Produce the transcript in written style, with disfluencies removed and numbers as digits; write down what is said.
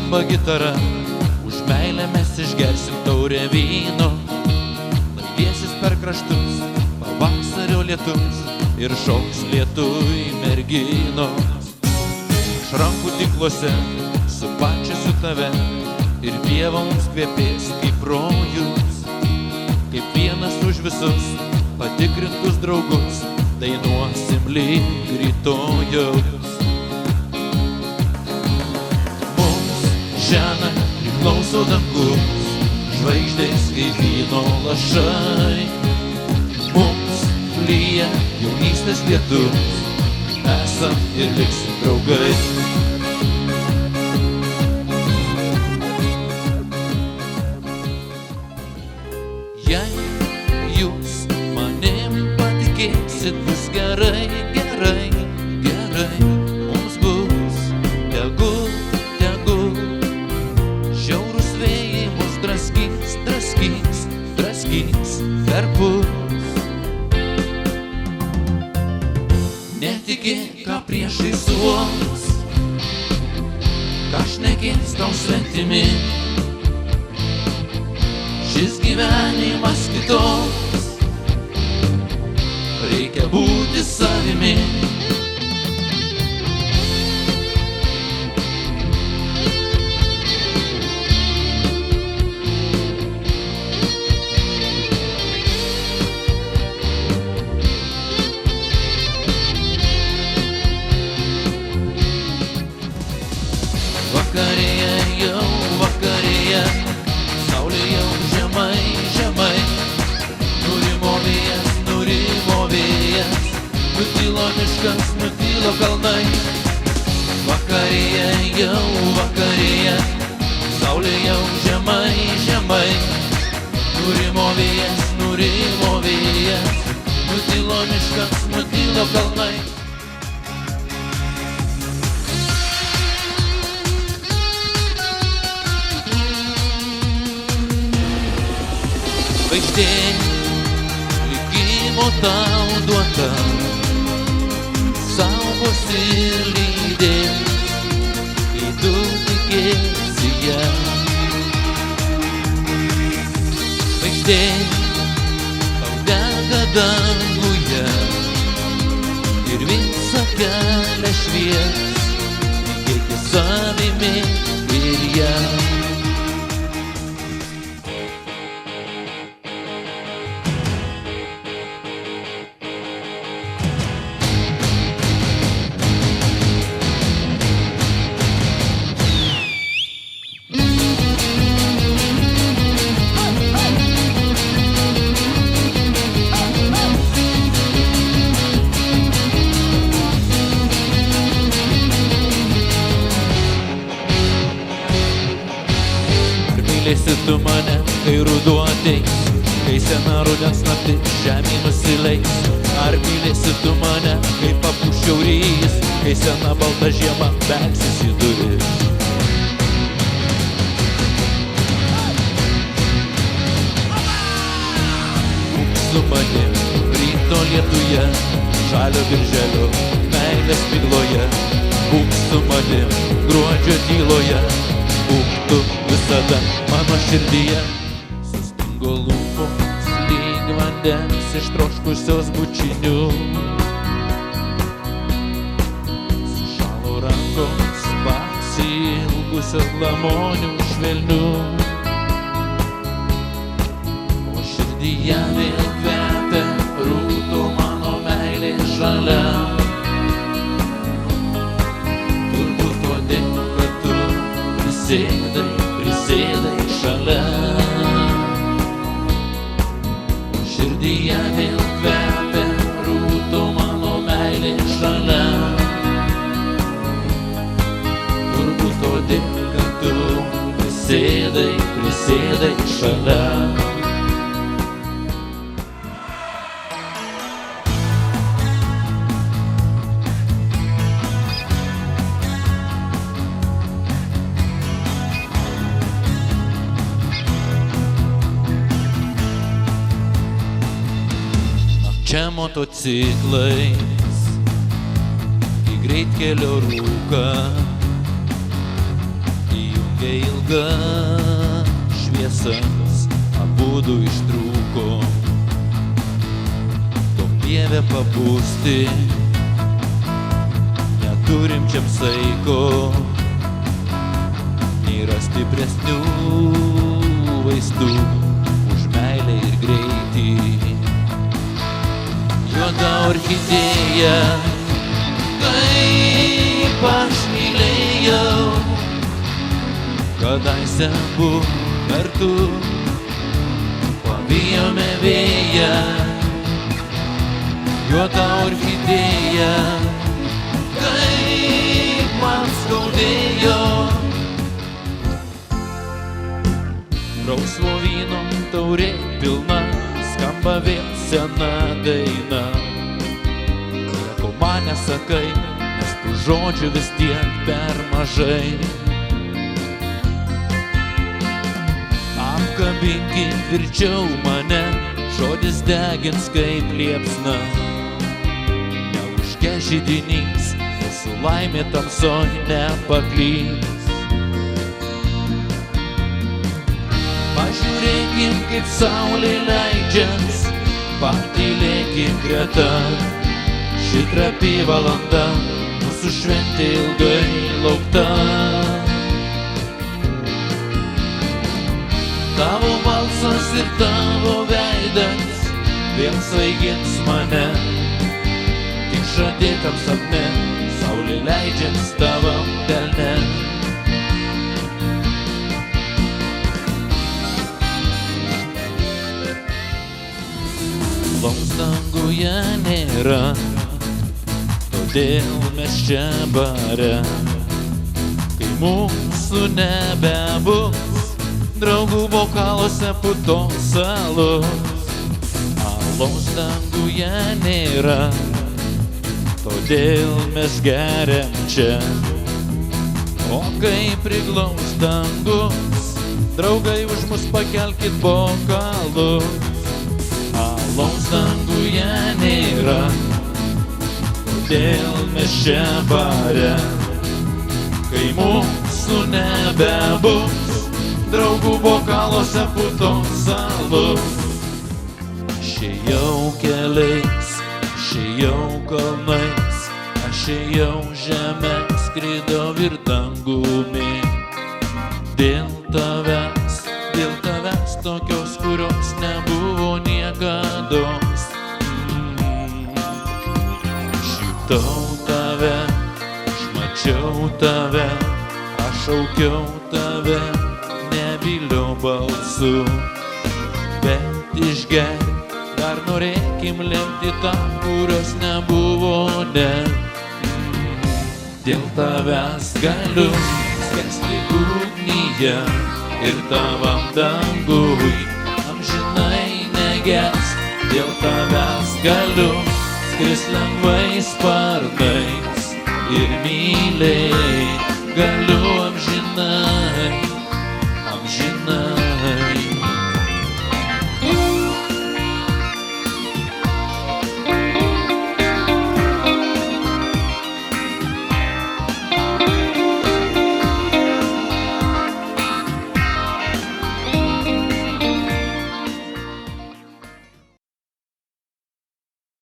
skamba gitara, už meilę mes išgersim taurę vyno. Laidėsis per kraštus, pavasario lietus ir šoks lietuviai merginos. Iš rankų tiklose supačiasiu tave ir pievoms kvepės kaip rojus. Kaip vienas už visus patikrintus draugus dainuosim lyg rytojaus. Mums žemė priklauso dangus, žvaigždės kaip vyno lašai. Mums lyja jaunystės lietus, esam ir liksim draugai. Jei jūs manim patikėsit, bus gerai, gerai, gerai. Mums bus tegul, tegul. Žiaurūs vėjai mus draskys, draskys, draskys perpus. Netikėk, ką priešai suos, ką šnekės tau svetimi. Šis gyvenimas kitoks, reikia būti savimi. Vakarėje, jau vakarėje, saulė jau žemai, žemai. Nurimo vėjas, nutilo miškas, nutilo kalnai. Vakarėje, jau vakarėje, saulė jau žemai, žemai. Nurimo vėjas, nutilo miškas, nutilo kalnai. Žvaigždė likimo tau duota, saugos ir lydės, kai tu tikėsi ją. Žvaigždė tau dega danguje ir visą kelią švies, tikėti savimi ir ją. Mylėsi tu mane, kai ruduo ateis, kai sena rudens naktis žemė nusileis. Ar mylėsi tu mane, kai papūs šiaurys, kai sena balta žiema belsis į duris. Būk su manim ryto lietuje, žalio birželio meilės migloje. Būk su manim gruodžio tyloje, būk tu visada mano širdyje. Sustingo lūpos lyg vandens ištroškusios bučinių, sušalo rankos pasiilgusios glamonių švelnių. O širdyje vėl kvepia rūtų mano meilė žalia. Turbūt todėl, kad tu prisėdai šalia. O širdyje vėl kvepia rūtų mano meilė žalia. Turbūt todėl, kad tu prisėdai šalia. Čia motociklais į greitkelio rūką įjungia kai ilga šviesas abudu ištrūko, tom dieve papūsti, neturim čia saiko, nėra stipresnių vaistų už meilę ir greitį. Juoda orchidėja, kaip aš mylėjau, kadaise buvo kartu, pavijome vėją. Juoda orchidėja, kaip man skaudėjo. Rausvo vyno taurė pilna, skamba vėl sena daina. Nieko man nesakai, nes tų žodžių vis tiek per mažai. Apkabinkit tvirčiau mane, žodis degins kaip liepsna. Neužges židinys, mūsų laimė tamsoj nepaklys. Pažiūrėkim, kaip saulė leidžias, patylėkim greta. Ši trapi valanda, mūsų šventė ilgai laukta. Tavo balsas ir tavo veidas vėl svaigins mane. Tik žadėtam sapne, saulė leidžias tavam delne. Alaus danguje nėra, todėl mes čia bare. Kai mūsų nebebus, draugų bokaluose putos alus. Alaus danguje nėra, todėl mes geriam čia. O kai priglaus dangus, draugai už mus pakelkit bokalus. Alaus danguje nėra, todėl mes čia bare. Kai mūsų nebebus, draugų bokaluose putos alus. Aš ėjau keliais, aš ėjau kalnais, aš ėjau žemę, skridau ir dangumi. Dėl tavęs tokios, kurios nebuvo niekados. Aš jutau tave, aš mačiau tave, aš šaukiau tave nebyliu balsu. Bet išgerk, dar norėkim lemti tą, kurios nebuvo ne. Dėl tavęs galiu skęsti ugnyje ir tavam dangui amžinai neges. Dėl tavęs galiu skrist lengvais sparnais ir mylėti.